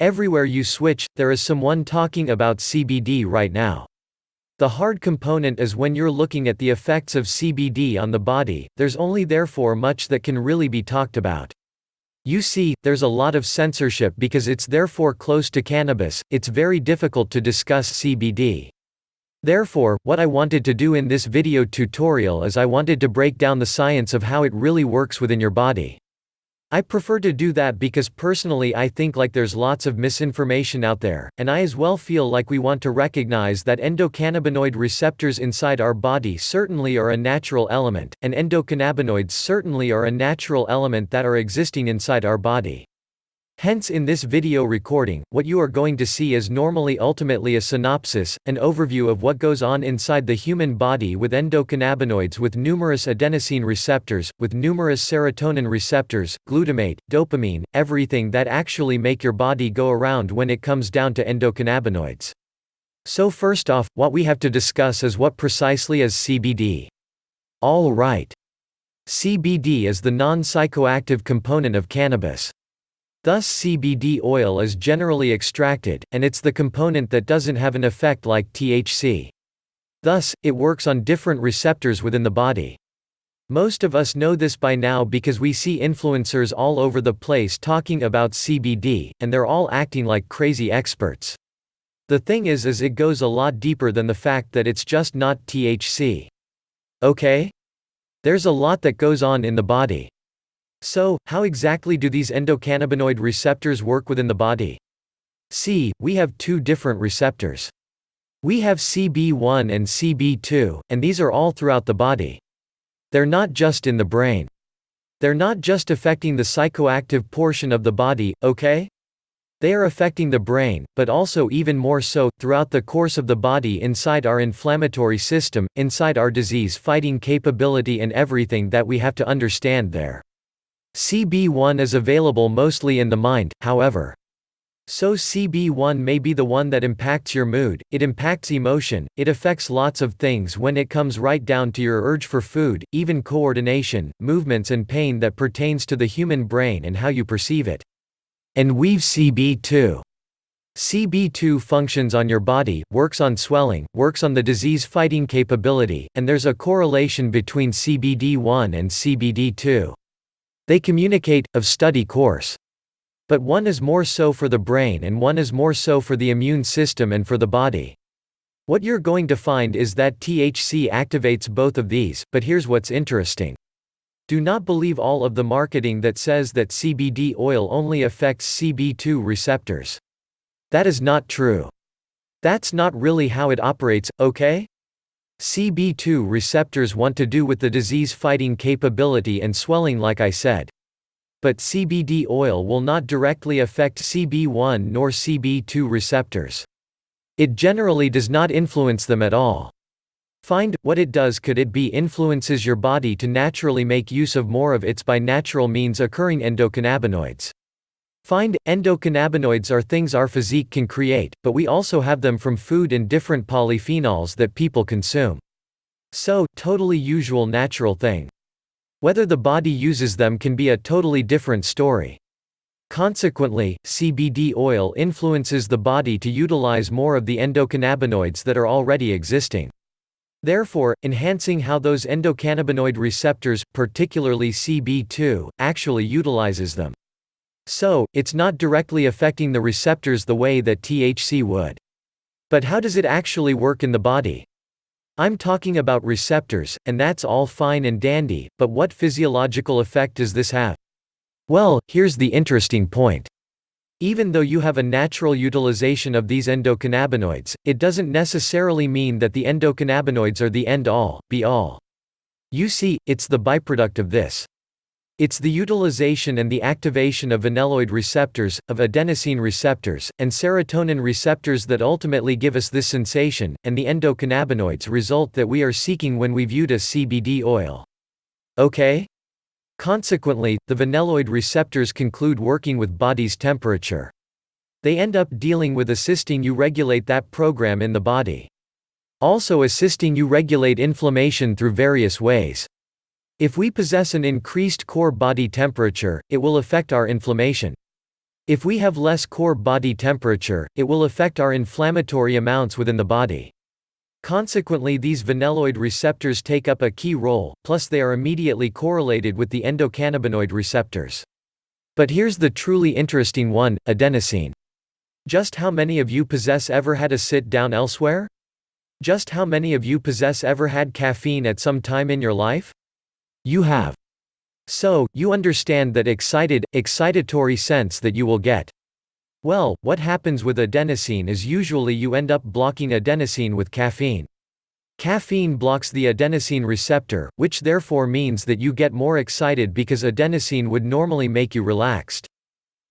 Everywhere you switch, there is someone talking about CBD right now. The hard component is when you're looking at the effects of CBD on the body, there's only therefore much that can really be talked about. You see, there's a lot of censorship because it's therefore close to cannabis, it's very difficult to discuss CBD. Therefore, what I wanted to do in this video tutorial is I wanted to break down the science of how it really works within your body. I prefer to do that because personally I think like there's lots of misinformation out there, and I as well feel like we want to recognize that endocannabinoid receptors inside our body certainly are a natural element, and endocannabinoids certainly are a natural element that are existing inside our body. Hence in this video recording, what you are going to see is normally ultimately a synopsis, an overview of what goes on inside the human body with endocannabinoids with numerous adenosine receptors, with numerous serotonin receptors, glutamate, dopamine, everything that actually make your body go around when it comes down to endocannabinoids. So first off, what we have to discuss is what precisely is CBD. All right. CBD is the non-psychoactive component of cannabis. Thus CBD oil is generally extracted, and it's the component that doesn't have an effect like THC. Thus, it works on different receptors within the body. Most of us know this by now because we see influencers all over the place talking about CBD, and they're all acting like crazy experts. The thing is it goes a lot deeper than the fact that it's just not THC. Okay? There's a lot that goes on in the body. So, how exactly do these endocannabinoid receptors work within the body? See, we have two different receptors. We have CB1 and CB2, and these are all throughout the body. They're not just in the brain. They're not just affecting the psychoactive portion of the body, okay? They are affecting the brain, but also even more so, throughout the course of the body inside our inflammatory system, inside our disease-fighting capability and everything that we have to understand there. CB1 is available mostly in the mind, however. So CB1 may be the one that impacts your mood, it impacts emotion, it affects lots of things when it comes right down to your urge for food, even coordination, movements and pain that pertains to the human brain and how you perceive it. And we've CB2. CB2 functions on your body, works on swelling, works on the disease-fighting capability, and there's a correlation between CBD1 and CBD2. They communicate, of study course. But one is more so for the brain and one is more so for the immune system and for the body. What you're going to find is that THC activates both of these, but here's what's interesting. Do not believe all of the marketing that says that CBD oil only affects CB2 receptors. That is not true. That's not really how it operates, okay? CB2 receptors want to do with the disease-fighting capability and swelling like I said. But CBD oil will not directly affect CB1 nor CB2 receptors. It generally does not influence them at all. Find what it does could it be influences your body to naturally make use of more of its by natural means occurring endocannabinoids. Find endocannabinoids are things our physique can create, but we also have them from food and different polyphenols that people consume. So, totally usual natural thing. Whether the body uses them can be a totally different story. Consequently, CBD oil influences the body to utilize more of the endocannabinoids that are already existing. Therefore, enhancing how those endocannabinoid receptors, particularly CB2, actually utilizes them. So, it's not directly affecting the receptors the way that THC would. But how does it actually work in the body? I'm talking about receptors, and that's all fine and dandy, but what physiological effect does this have? Well, here's the interesting point. Even though you have a natural utilization of these endocannabinoids, it doesn't necessarily mean that the endocannabinoids are the end-all, be-all. You see, it's the byproduct of this. It's the utilization and the activation of vanilloid receptors, of adenosine receptors, and serotonin receptors that ultimately give us this sensation, and the endocannabinoids result that we are seeking when we viewed a CBD oil. Okay? Consequently, the vanilloid receptors conclude working with body's temperature. They end up dealing with assisting you regulate that program in the body. Also assisting you regulate inflammation through various ways. If we possess an increased core body temperature, it will affect our inflammation. If we have less core body temperature, it will affect our inflammatory amounts within the body. Consequently, these vanilloid receptors take up a key role, plus they are immediately correlated with the endocannabinoid receptors. But here's the truly interesting one, adenosine. Just how many of you ever had a sit down elsewhere? Just how many of you ever had caffeine at some time in your life? You have. So, you understand that excitatory sense that you will get. Well, what happens with adenosine is usually you end up blocking adenosine with caffeine. Caffeine blocks the adenosine receptor, which therefore means that you get more excited because adenosine would normally make you relaxed.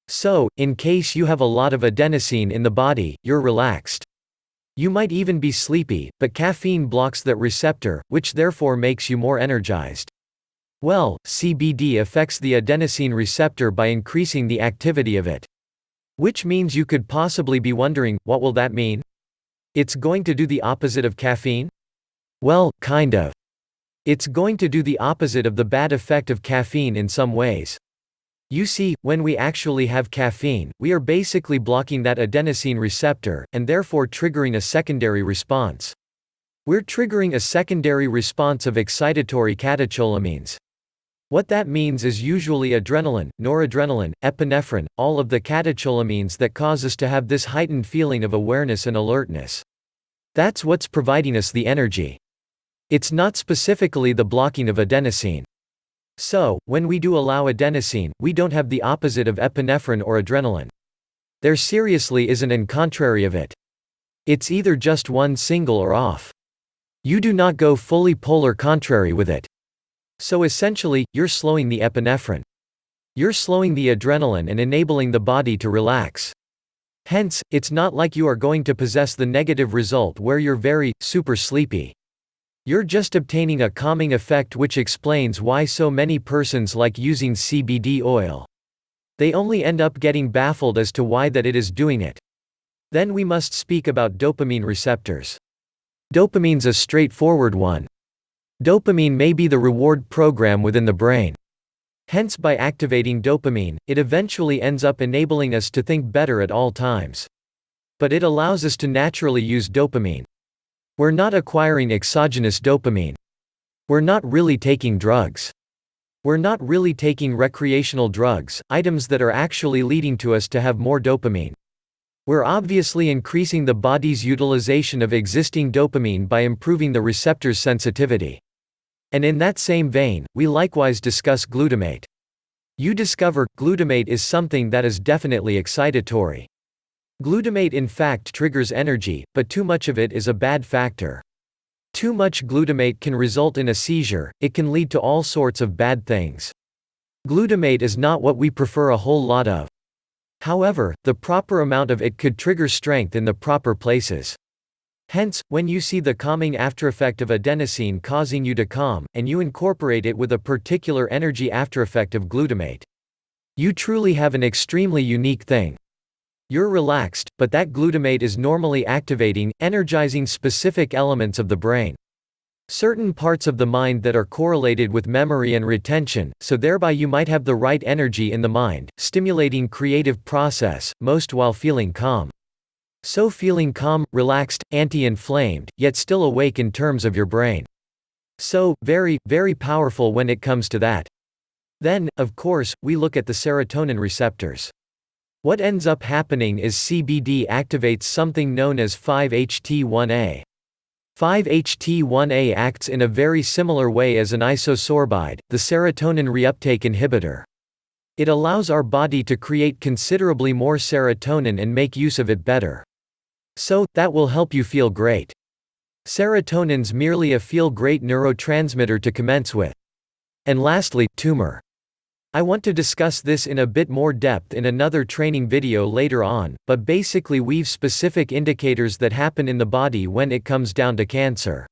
So, in case you have a lot of adenosine in the body, you're relaxed. You might even be sleepy, but caffeine blocks that receptor, which therefore makes you more energized. Well, CBD affects the adenosine receptor by increasing the activity of it. Which means you could possibly be wondering, what will that mean? It's going to do the opposite of caffeine? Well, kind of. It's going to do the opposite of the bad effect of caffeine in some ways. You see, when we actually have caffeine, we are basically blocking that adenosine receptor, and therefore triggering a secondary response. We're triggering a secondary response of excitatory catecholamines. What that means is usually adrenaline, noradrenaline, epinephrine, all of the catecholamines that cause us to have this heightened feeling of awareness and alertness. That's what's providing us the energy. It's not specifically the blocking of adenosine. So, when we do allow adenosine, we don't have the opposite of epinephrine or adrenaline. There seriously isn't an contrary of it. It's either just one single or off. You do not go fully polar contrary with it. So essentially, you're slowing the epinephrine. You're slowing the adrenaline and enabling the body to relax. Hence, it's not like you are going to possess the negative result where you're super sleepy. You're just obtaining a calming effect, which explains why so many persons like using CBD oil. They only end up getting baffled as to why that it is doing it. Then we must speak about dopamine receptors. Dopamine's a straightforward one. Dopamine may be the reward program within the brain. Hence, by activating dopamine, it eventually ends up enabling us to think better at all times. But it allows us to naturally use dopamine. We're not acquiring exogenous dopamine. We're not really taking drugs. We're not really taking recreational drugs, items that are actually leading to us to have more dopamine. We're obviously increasing the body's utilization of existing dopamine by improving the receptor's sensitivity. And in that same vein, we likewise discuss glutamate. You discover, glutamate is something that is definitely excitatory. Glutamate in fact triggers energy, but too much of it is a bad factor. Too much glutamate can result in a seizure, it can lead to all sorts of bad things. Glutamate is not what we prefer a whole lot of. However, the proper amount of it could trigger strength in the proper places. Hence, when you see the calming aftereffect of adenosine causing you to calm, and you incorporate it with a particular energy aftereffect of glutamate, you truly have an extremely unique thing. You're relaxed, but that glutamate is normally activating, energizing specific elements of the brain. Certain parts of the mind that are correlated with memory and retention, so thereby you might have the right energy in the mind, stimulating creative process, most while feeling calm. So feeling calm, relaxed, anti-inflamed, yet still awake in terms of your brain. So, very powerful when it comes to that. Then, of course, we look at the serotonin receptors. What ends up happening is CBD activates something known as 5-HT1A. 5-HT1A acts in a very similar way as an isosorbide, the serotonin reuptake inhibitor. It allows our body to create considerably more serotonin and make use of it better. So, that will help you feel great. Serotonin's merely a feel-great neurotransmitter to commence with. And lastly, tumor. I want to discuss this in a bit more depth in another training video later on, but basically we've specific indicators that happen in the body when it comes down to cancer.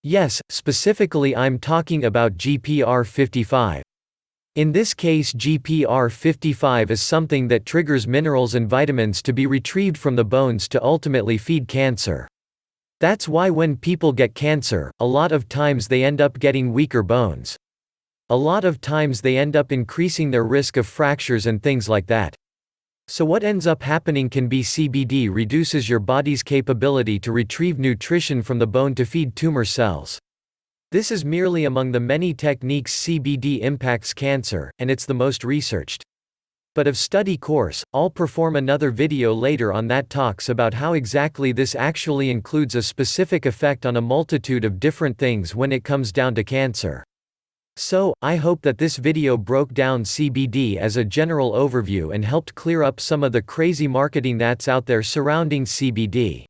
Yes, specifically I'm talking about GPR55. In this case, GPR55 is something that triggers minerals and vitamins to be retrieved from the bones to ultimately feed cancer. That's why when people get cancer, a lot of times they end up getting weaker bones. A lot of times they end up increasing their risk of fractures and things like that. So what ends up happening can be CBD reduces your body's capability to retrieve nutrition from the bone to feed tumor cells. This is merely among the many techniques CBD impacts cancer, and it's the most researched. But of study course, I'll perform another video later on that talks about how exactly this actually includes a specific effect on a multitude of different things when it comes down to cancer. So, I hope that this video broke down CBD as a general overview and helped clear up some of the crazy marketing that's out there surrounding CBD.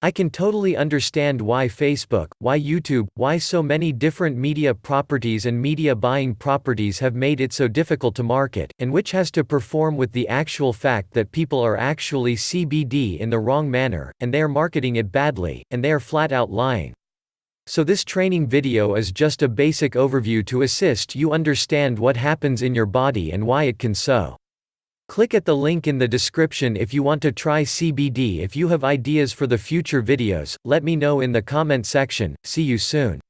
I can totally understand why Facebook, why YouTube, why so many different media properties and media buying properties have made it so difficult to market, and which has to perform with the actual fact that people are actually CBD in the wrong manner, and they are marketing it badly, and they are flat out lying. So this training video is just a basic overview to assist you understand what happens in your body and why it can so. Click at the link in the description if you want to try CBD. If you have ideas for the future videos, let me know in the comment section. See you soon.